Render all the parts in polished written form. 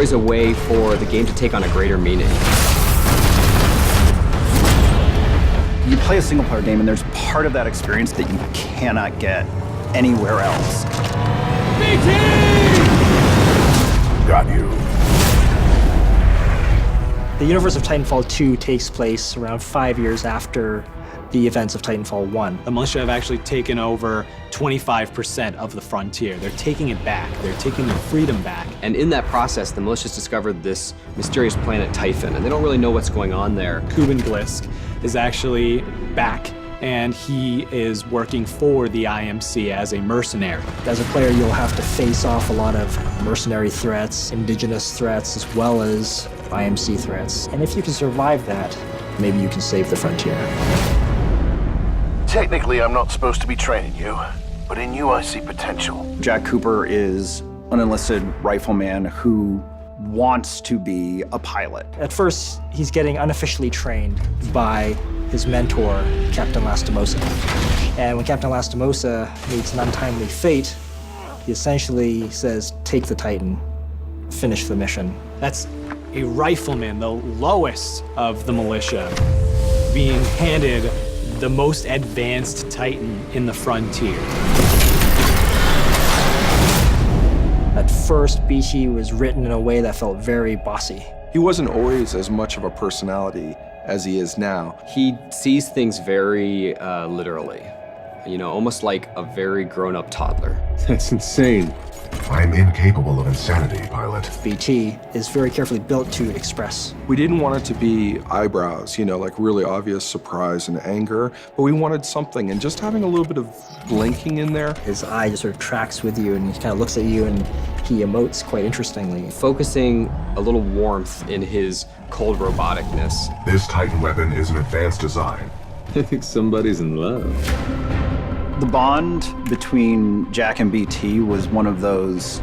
destroys a way for the game to take on a greater meaning. You play a single-player game, and there's part of that experience that you cannot get anywhere else. BT! Got you. The universe of Titanfall 2 takes place around 5 years after the events of Titanfall 1. The militia have actually taken over 25% of the frontier. They're taking it back. They're taking their freedom back. And in that process, the militia's discovered this mysterious planet Typhon, and they don't really know what's going on there. Kuben Glisk is actually back, and he is working for the IMC as a mercenary. As a player, you'll have to face off a lot of mercenary threats, indigenous threats, as well as IMC threats. And if you can survive that, maybe you can save the frontier. Technically, I'm not supposed to be training you, but in you I see potential. Jack Cooper is an enlisted rifleman who wants to be a pilot. At first, he's getting unofficially trained by his mentor, Captain Lastimosa. And when Captain Lastimosa meets an untimely fate, he essentially says, take the Titan, finish the mission. That's a rifleman, the lowest of the militia, being handed the most advanced Titan in the frontier. At first, BT was written in a way that felt very bossy. He wasn't always as much of a personality as he is now. He sees things very literally, you know, almost like a very grown-up toddler. That's insane. I'm incapable of insanity, pilot. BT is very carefully built to express. We didn't want it to be eyebrows, you know, like really obvious surprise and anger, but we wanted something, and just having a little bit of blinking in there. His eye just sort of tracks with you, and he kind of looks at you, and he emotes quite interestingly. Focusing a little warmth in his cold roboticness. This Titan weapon is an advanced design. I think somebody's in love. The bond between Jack and BT was one of those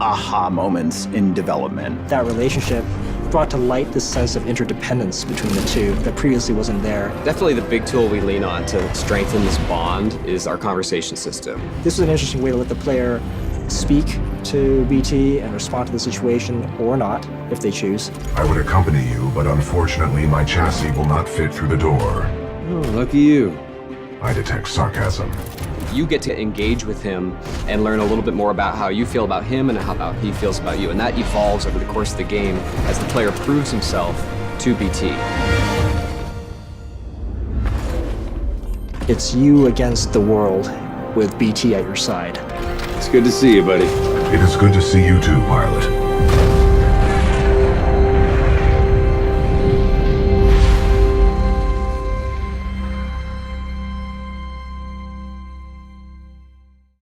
aha moments in development. That relationship brought to light this sense of interdependence between the two that previously wasn't there. Definitely the big tool we lean on to strengthen this bond is our conversation system. This is an interesting way to let the player speak to BT and respond to the situation, or not, if they choose. I would accompany you, but unfortunately my chassis will not fit through the door. Oh, lucky you. I detect sarcasm. You get to engage with him and learn a little bit more about how you feel about him and how about he feels about you. And that evolves over the course of the game as the player proves himself to BT. It's you against the world with BT at your side. It's good to see you, buddy. It is good to see you too, pilot.